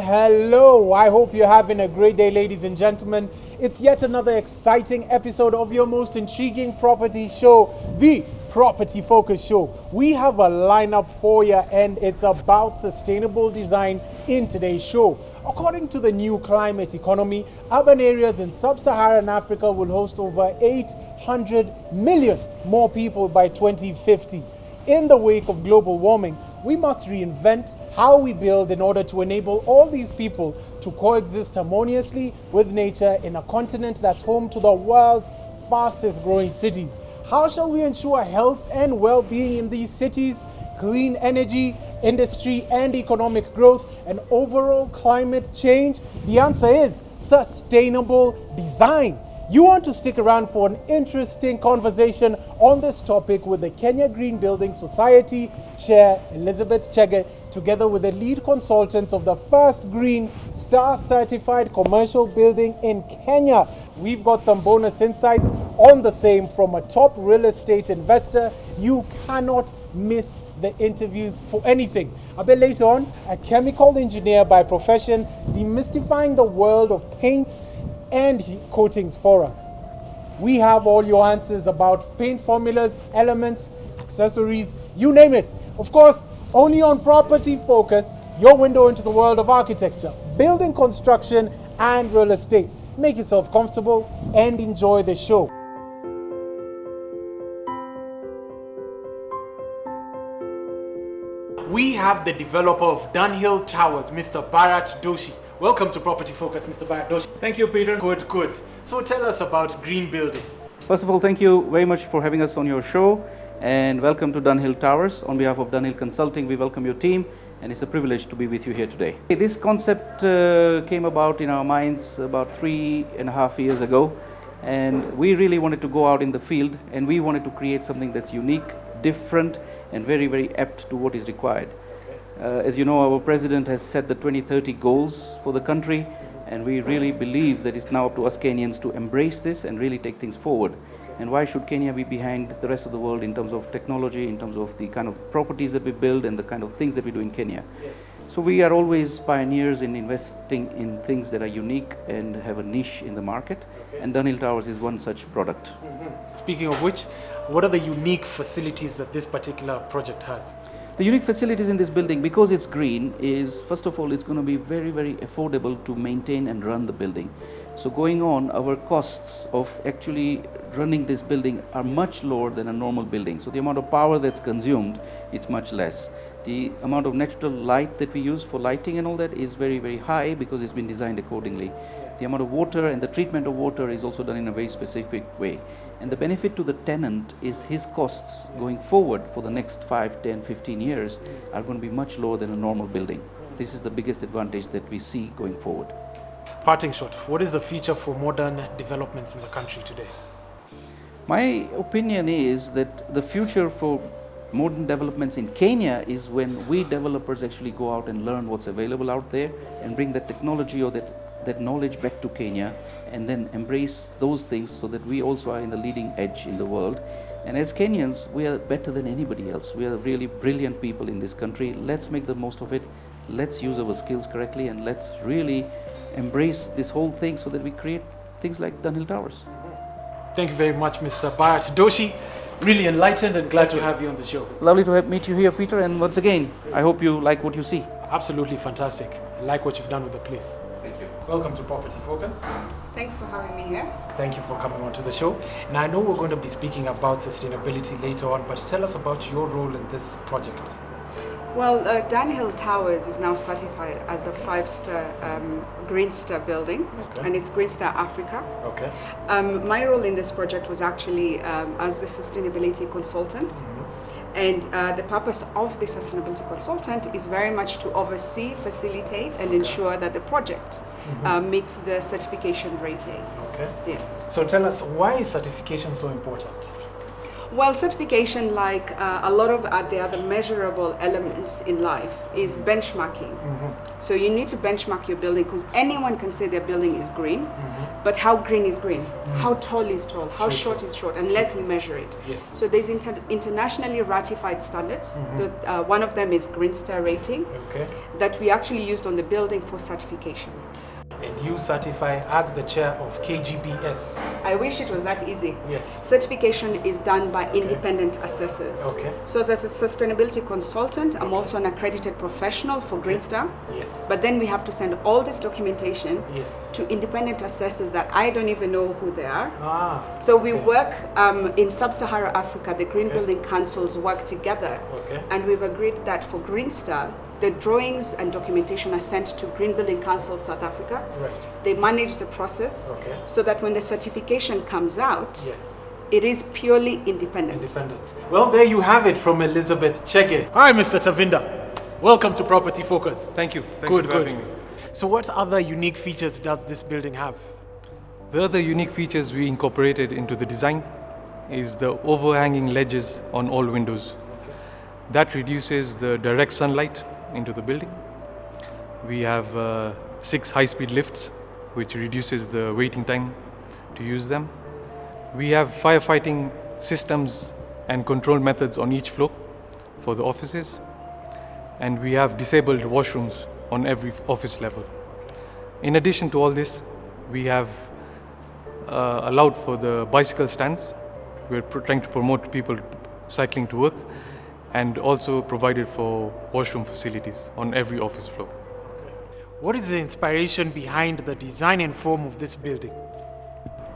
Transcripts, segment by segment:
hello. I hope you're having a great day, ladies and gentlemen. It's yet another exciting episode of your most intriguing property show, the Property Focus Show. We have a lineup for you, and it's about sustainable design in today's show. According to the new climate economy, urban areas in sub-Saharan Africa will host over 800 million more people by 2050. In the wake of global warming, we must reinvent how we build in order to enable all these people to coexist harmoniously with nature in a continent that's home to the world's fastest growing cities. How shall we ensure health and well-being in these cities, clean energy, industry and economic growth, and overall climate change? The answer is sustainable design. You want to stick around for an interesting conversation on this topic with the Kenya Green Building Society Chair Elizabeth Chege, together with the lead consultants of the first Green Star certified commercial building in Kenya. We've got some bonus insights on the same from a top real estate investor. You cannot miss the interviews for anything. A bit later on, a chemical engineer by profession, demystifying the world of paints and coatings for us. We have all your answers about paint formulas, elements, accessories, you name it. Of course, only on Property Focus, your window into the world of architecture, building construction, and real estate. Make yourself comfortable and enjoy the show. We have the developer of Dunhill Towers, Mr. Bharat Doshi. Welcome to Property Focus, Mr. Bharat Doshi. Thank you, Peter. Good. So tell us about Green Building. First of all, thank you very much for having us on your show, and welcome to Dunhill Towers. On behalf of Dunhill Consulting, we welcome your team, and it's a privilege to be with you here today. This concept came about in our minds about 3.5 years ago, and we really wanted to go out in the field, and we wanted to create something that's unique, different, and very, very apt to what is required. As you know, our president has set the 2030 goals for the country, and we really believe that it's now up to us Kenyans to embrace this and really take things forward. And why should Kenya be behind the rest of the world in terms of technology, in terms of the kind of properties that we build and the kind of things that we do in Kenya? Yes. So we are always pioneers in investing in things that are unique and have a niche in the market, and Dunhill Towers is one such product. Speaking of which, what are the unique facilities that this particular project has? The unique facilities in this building, because it's green, is first of all, it's going to be very, very affordable to maintain and run the building. So going on, our costs of actually running this building are much lower than a normal building. So the amount of power that's consumed, it's much less. The amount of natural light that we use for lighting and all that is very, very high because it's been designed accordingly. The amount of water and the treatment of water is also done in a very specific way. And the benefit to the tenant is his costs going forward for the next 5, 10, 15 years are going to be much lower than a normal building. This is the biggest advantage that we see going forward. Parting shot, what is the future for modern developments in the country today? My opinion is that the future for modern developments in Kenya is when we developers actually go out and learn what's available out there and bring that technology or that knowledge back to Kenya, and then embrace those things so that we also are in the leading edge in the world. And as Kenyans, we are better than anybody else. We are really brilliant people in this country. Let's make the most of it. Let's use our skills correctly, and let's really embrace this whole thing so that we create things like Dunhill Towers. Thank you very much, Mr. Bharat Doshi. Really enlightened and glad to have you on the show. Lovely to meet you here, Peter, and once again, I hope you like what you see. Absolutely fantastic. I like what you've done with the place. Thank you. Welcome to Property Focus. Thanks for having me here. Thank you for coming on to the show. Now, I know we're going to be speaking about sustainability later on, but tell us about your role in this project. Well, Dunhill Towers is now certified as a 5-star Green Star building, Okay. and it's Green Star Africa. Okay. My role in this project was actually as the sustainability consultant. And the purpose of the sustainability consultant is very much to oversee, facilitate, and ensure that the project meets the certification rating. Okay. Yes. So tell us, why is certification so important? Well, certification, like a lot of the other measurable elements in life, is benchmarking. So you need to benchmark your building, because anyone can say their building is green, but how green is green? How tall is tall? How short is short? Unless you measure it. Yes. So there's internationally ratified standards. One of them is Green Star rating, that we actually used on the building for certification. And you certify as the chair of KGBS. I wish it was that easy. Yes. Certification is done by independent assessors. Okay. So as a sustainability consultant, I'm also an accredited professional for Green Star. Yes. But then we have to send all this documentation Yes. to independent assessors that I don't even know who they are. So we okay. work in Sub-Saharan Africa, the Green Building Councils work together. Okay. And we've agreed that for Green Star, the drawings and documentation are sent to Green Building Council South Africa. Right. They manage the process so that when the certification comes out, Yes. it is purely independent. Well, there you have it from Elizabeth Chege. Hi, Mr. Tavinda. Welcome to Property Focus. Thank you. Thank Good, you for good. having me. So what other unique features does this building have? The other unique features we incorporated into the design is the overhanging ledges on all windows. That reduces the direct sunlight into the building. We have 6 high-speed lifts, which reduces the waiting time to use them. We have firefighting systems and control methods on each floor for the offices. And we have disabled washrooms on every office level. In addition to all this, we have allowed for the bicycle stands. We're trying to promote people cycling to work, and also provided for washroom facilities on every office floor. What is the inspiration behind the design and form of this building?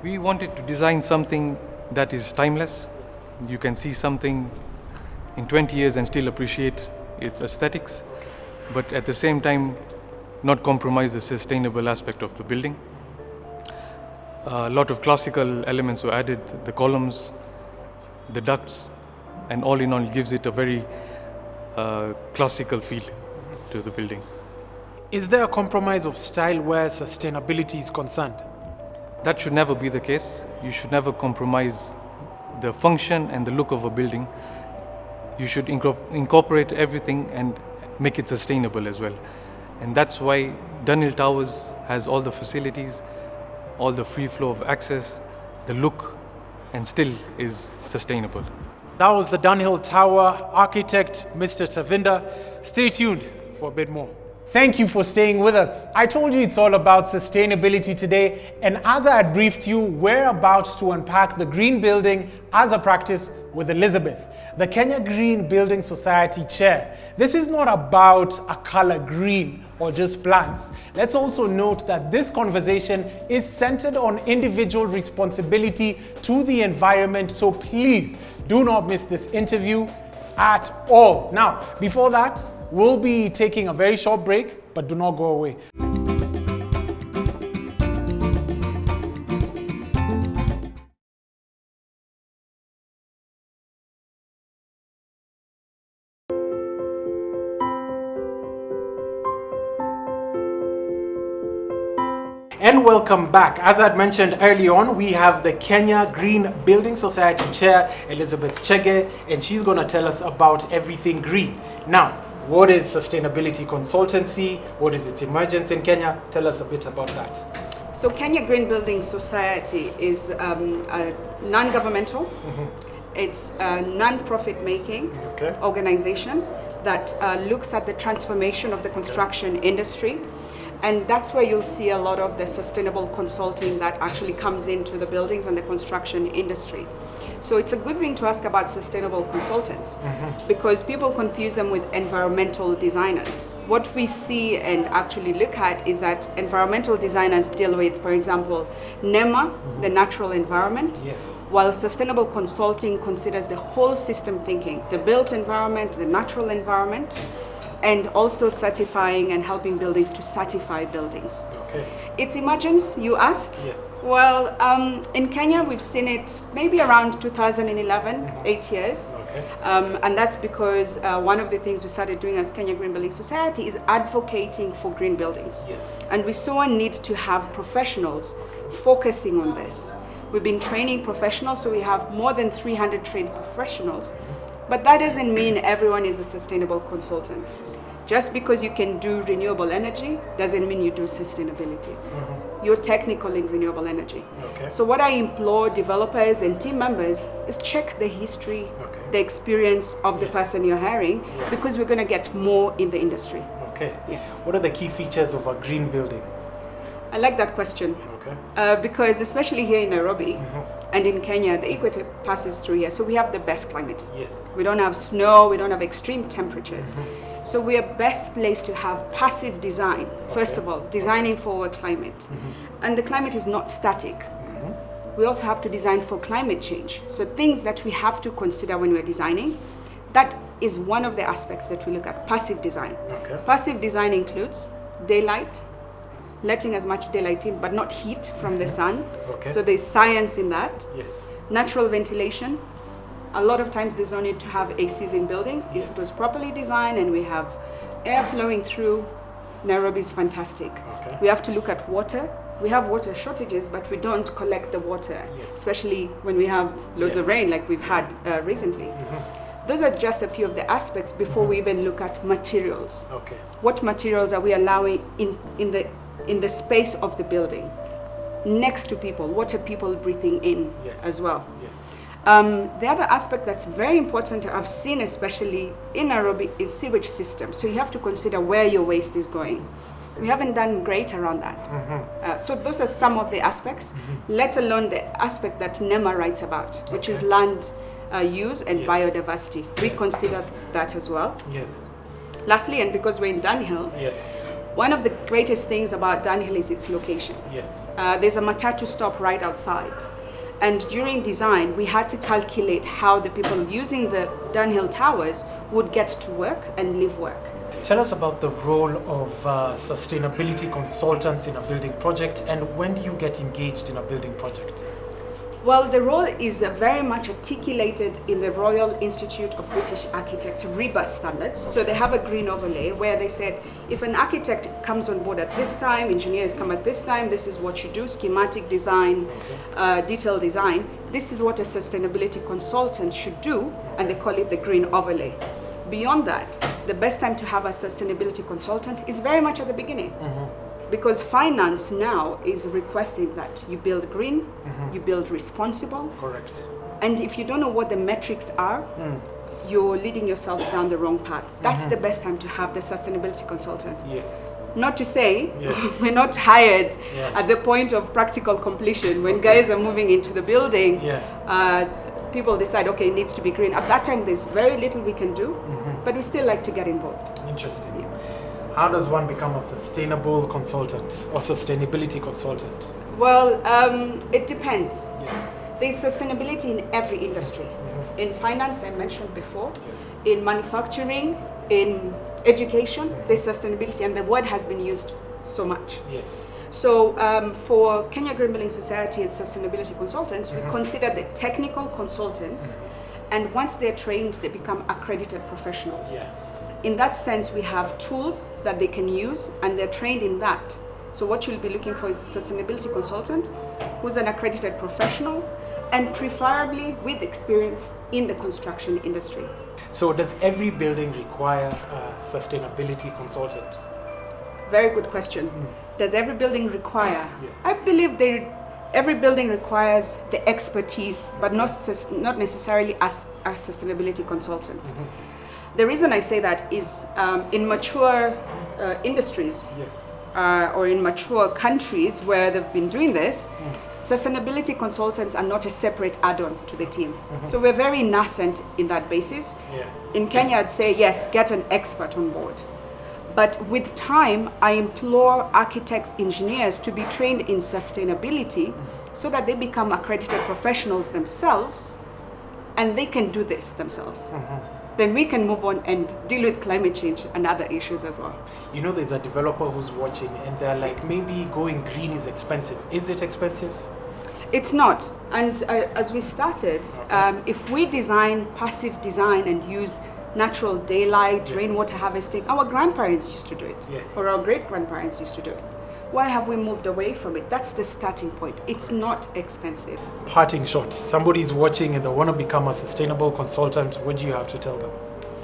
We wanted to design something that is timeless. You can see something in 20 years and still appreciate its aesthetics, but at the same time not compromise the sustainable aspect of the building. A lot of classical elements were added, the columns, the ducts, and all in all gives it a very classical feel to the building. Is there a compromise of style where sustainability is concerned? That should never be the case. You should never compromise the function and the look of a building. You should incorporate everything and make it sustainable as well. And that's why Dunhill Towers has all the facilities, all the free flow of access, the look, and still is sustainable. That was the Dunhill Tower architect, Mr. Tavinda. Stay tuned for a bit more. Thank you for staying with us. I told you it's all about sustainability today, and as I had briefed you, we're about to unpack the green building as a practice with Elizabeth, the Kenya Green Building Society chair. This is not about a color green or just plants. Let's also note that this conversation is centered on individual responsibility to the environment, so please do not miss this interview at all. Now, before that, we'll be taking a very short break, but do not go away. And welcome back. As I'd mentioned early on, we have the Kenya Green Building Society Chair, Elizabeth Chege, and she's going to tell us about everything green. Now, what is sustainability consultancy? What is its emergence in Kenya? Tell us a bit about that. So Kenya Green Building Society is a non-governmental, it's a non-profit making organization that looks at the transformation of the construction industry. And that's where you'll see a lot of the sustainable consulting that actually comes into the buildings and the construction industry. So it's a good thing to ask about sustainable consultants because people confuse them with environmental designers. What we see and actually look at is that environmental designers deal with, for example, NEMA, the natural environment, while sustainable consulting considers the whole system thinking, the built environment, the natural environment, and also certifying and helping buildings to certify buildings. Its emergence, you asked? Well, in Kenya, we've seen it maybe around 2011, 8 years. And that's because one of the things we started doing as Kenya Green Building Society is advocating for green buildings. And we saw a need to have professionals focusing on this. We've been training professionals, so we have more than 300 trained professionals. But that doesn't mean everyone is a sustainable consultant. Just because you can do renewable energy doesn't mean you do sustainability. You're technical in renewable energy. Okay. So what I implore developers and team members is check the history, the experience of the person you're hiring, because we're going to get more in the industry. Okay. Yes. What are the key features of a green building? I like that question. Okay. Because especially here in Nairobi and in Kenya, the equator passes through here, so we have the best climate. Yes. We don't have snow, we don't have extreme temperatures. So we are best placed to have passive design, first of all, designing for our climate. And the climate is not static. We also have to design for climate change. So things that we have to consider when we're designing, that is one of the aspects that we look at, passive design. Okay. Passive design includes daylight, letting as much daylight in, but not heat from the sun. Okay. So there's science in that. Yes. Natural ventilation. A lot of times there's no need to have ACs in buildings. If it was properly designed and we have air flowing through, Nairobi is fantastic. Okay. We have to look at water. We have water shortages, but we don't collect the water, especially when we have loads of rain like we've had recently. Those are just a few of the aspects before we even look at materials. Okay. What materials are we allowing in the space of the building? Next to people, what are people breathing in as well? Yes. The other aspect that's very important I've seen, especially in Nairobi, is sewage system. So you have to consider where your waste is going. We haven't done great around that. So those are some of the aspects, let alone the aspect that NEMA writes about, which is land use and biodiversity. We consider that as well. Yes. Lastly, and because we're in Dunhill, Yes. one of the greatest things about Dunhill is its location. Yes. There's a matatu stop right outside. And during design, we had to calculate how the people using the Dunhill Towers would get to work and live work. Tell us about the role of sustainability consultants in a building project, and when do you get engaged in a building project? Well, the role is very much articulated in the Royal Institute of British Architects RIBA standards. So they have a green overlay where they said, if an architect comes on board at this time, engineers come at this time, this is what you do, schematic design, detailed design. This is what a sustainability consultant should do, and they call it the green overlay. Beyond that, the best time to have a sustainability consultant is very much at the beginning. Because finance now is requesting that you build green, you build responsible. Correct. And if you don't know what the metrics are, you're leading yourself down the wrong path. That's the best time to have the sustainability consultant. Yes. Not to say we're not hired at the point of practical completion. When guys are moving into the building, people decide, okay, it needs to be green. At that time, there's very little we can do, but we still like to get involved. Interesting. How does one become a sustainable consultant or sustainability consultant? Well, it depends. Yes. There's sustainability in every industry. In finance, I mentioned before. In manufacturing, in education, there's sustainability, and the word has been used so much. Yes. So for Kenya Green Building Society and sustainability consultants, we consider the technical consultants, and once they're trained, they become accredited professionals. In that sense, we have tools that they can use, and they're trained in that. So what you'll be looking for is a sustainability consultant who's an accredited professional, and preferably with experience in the construction industry. So does every building require a sustainability consultant? Very good question. Does every building require? Yes. I believe every building requires the expertise, but not necessarily as a sustainability consultant. The reason I say that is in mature industries or in mature countries where they've been doing this, sustainability consultants are not a separate add-on to the team. So we're very nascent in that basis. In Kenya, I'd say, yes, get an expert on board. But with time, I implore architects, engineers to be trained in sustainability so that they become accredited professionals themselves, and they can do this themselves. Then we can move on and deal with climate change and other issues as well. You know, there's a developer who's watching and they're like, maybe going green is expensive. Is it expensive? It's not. And as we started, if we design passive design and use natural daylight, rainwater harvesting, our grandparents used to do it, or our great-grandparents used to do it. Why have we moved away from it? That's the starting point. It's not expensive. Parting shot. Somebody's watching and they want to become a sustainable consultant. What do you have to tell them?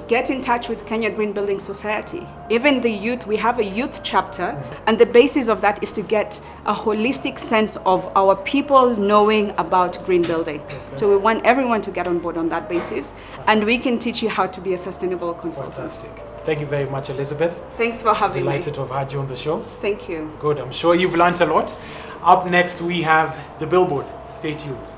Get in touch with Kenya Green Building Society. Even the youth, we have a youth chapter, and the basis of that is to get a holistic sense of our people knowing about green building. So we want everyone to get on board on that basis, and we can teach you how to be a sustainable consultant. Fantastic. Thank you very much, Elizabeth. Thanks for having Delighted me. to have had you on the show. Thank you. Good. I'm sure you've learned a lot. Up next, we have the billboard. Stay tuned.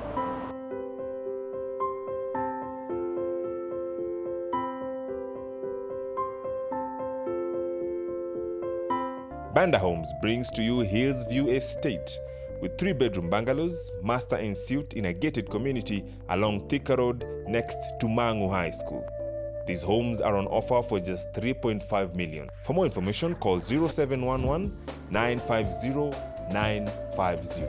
Banda Homes brings to you Hillsview Estate with 3-bedroom bungalows, master en suite in a gated community along Thika Road next to Mangu High School. These homes are on offer for just 3.5 million. For more information, call 0711 950 950.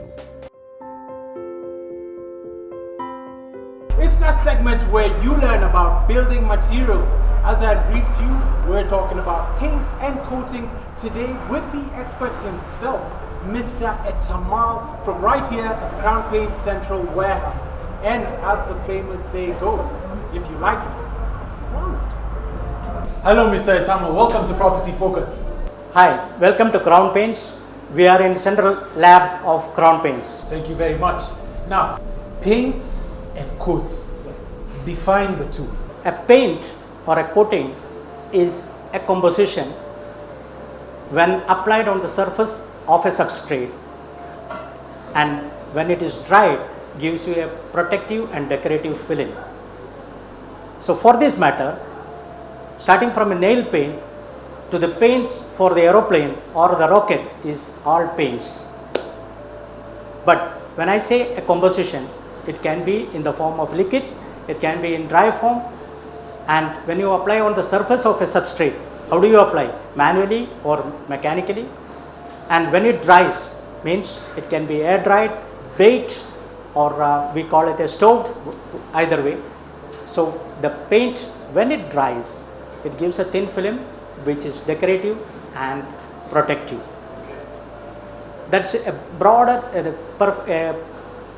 It's that segment where you learn about building materials. As I had briefed you, we're talking about paints and coatings today with the expert himself, Mr. Etamal, from right here at the Crown Paint Central Warehouse. And as the famous say goes, if you like it, want it. Hello, Mr. Etamal. Welcome to Property Focus. Hi, welcome to Crown Paints. We are in Central Lab of Crown Paints. Thank you very much. Now, paints and coats. Define the two. A paint or a coating is a composition when applied on the surface of a substrate, and when it is dried gives you a protective and decorative film. So for this matter, starting from a nail paint to the paints for the aeroplane or the rocket is all paints. But when I say a composition, it can be in the form of liquid, it can be in dry form, and when you apply on the surface of a substrate, how do you apply? Manually or mechanically? And when it dries, means it can be air dried, baked, or we call it a stoved, either way. So the paint, when it dries, it gives a thin film which is decorative and protective. That's a broader,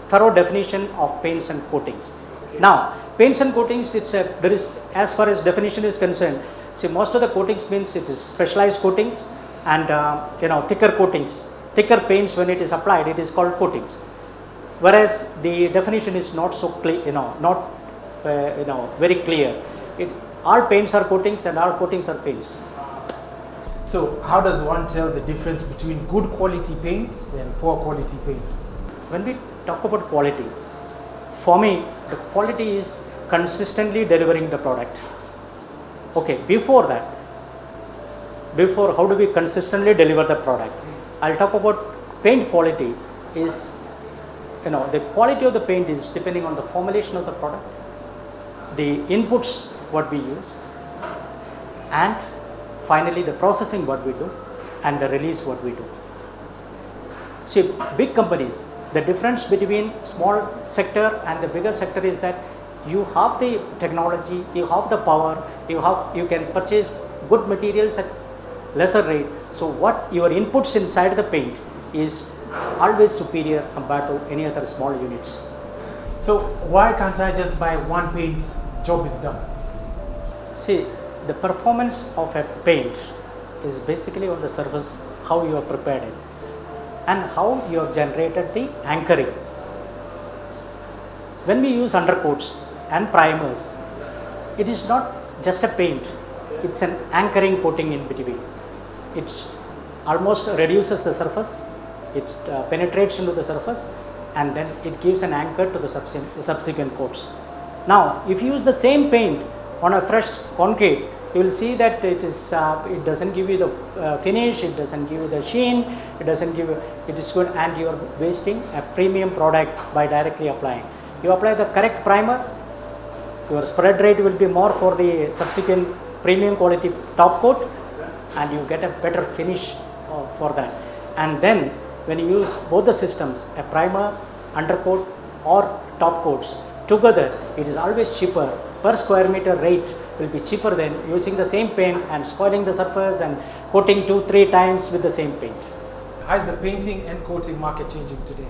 thorough definition of paints and coatings. Now, paints and coatings, there is, as far as definition is concerned, see, most of the coatings means it is specialized coatings and thicker coatings, thicker paints. When it is applied, it is called coatings. Whereas the definition is not so clear, not very clear. All paints are coatings and all coatings are paints. So how does one tell the difference between good quality paints and poor quality paints? When we talk about quality, for me, the quality is consistently delivering the product. Okay, before how do we consistently deliver the product? I'll talk about paint quality is, the quality of the paint is depending on the formulation of the product, the inputs what we use, and finally the processing what we do, and the release what we do. See, big companies, the difference between small sector and the bigger sector is that you have the technology, you have the power, you can purchase good materials at lesser rate. So what your inputs inside the paint is always superior compared to any other small units. So why can't I just buy one paint, job is done? See, the performance of a paint is basically on the surface, how you have prepared it and how you have generated the anchoring. When we use undercoats and primers, it is not just a paint, it's an anchoring coating in between. It almost reduces the surface, it penetrates into the surface, and then it gives an anchor to the subsequent coats. Now, if you use the same paint on a fresh concrete, you will see that it doesn't give you the finish, it doesn't give you the sheen, it is good, and you are wasting a premium product by directly applying. You apply the correct primer, your spread rate will be more for the subsequent premium quality top coat, and you get a better finish for that. And then when you use both the systems, a primer, undercoat or top coats together, it is always cheaper. Per square meter rate will be cheaper than using the same paint and spoiling the surface and coating 2-3 times with the same paint. How is the painting and coating market changing today?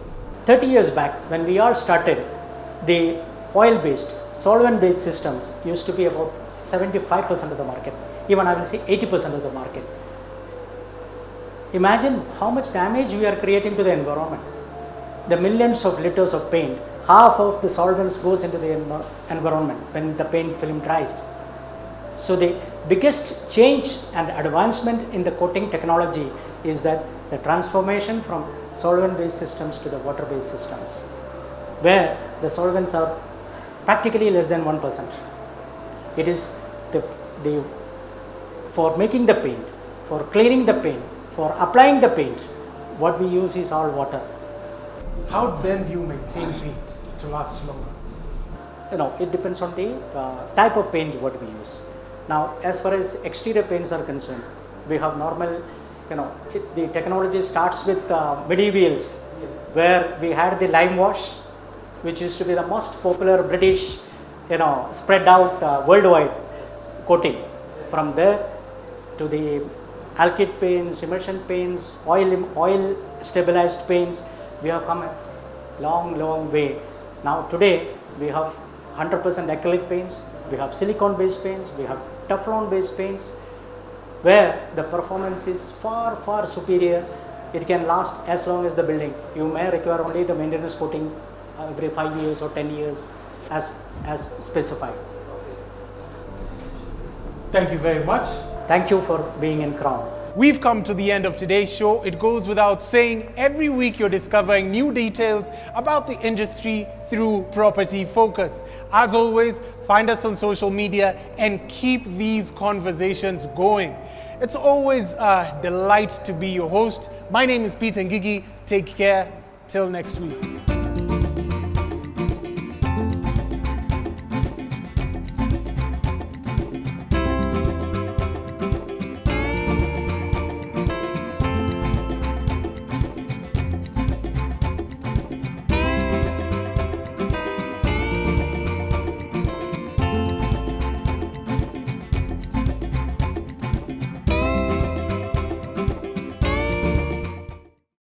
30 years back, when we all started, the oil-based, solvent-based systems used to be about 75% of the market. Even I will say 80% of the market. Imagine how much damage we are creating to the environment. The millions of liters of paint, half of the solvents goes into the environment when the paint film dries. So the biggest change and advancement in the coating technology is that the transformation from solvent-based systems to the water-based systems, where the solvents are practically less than 1%. It is for making the paint, for cleaning the paint, for applying the paint, what we use is all water. How then do you maintain paint to last longer? It depends on the type of paint what we use. Now, as far as exterior paints are concerned, we have normal, the technology starts with medievals, where we had the lime wash, which used to be the most popular British, spread out worldwide coating. From there to the alkyd paints, immersion paints, oil stabilized paints, we have come a long way. Now today we have 100% acrylic paints, we have silicone based paints, we have Teflon based paints, where the performance is far superior. It can last as long as the building. You may require only the maintenance coating every 5 years or 10 years as specified. Thank you very much. Thank you for being in Crown. We've come to the end of today's show. It goes without saying, every week you're discovering new details about the industry through Property Focus. As always, find us on social media and keep these conversations going. It's always a delight to be your host. My name is Peter Ngigi. Take care. Till next week.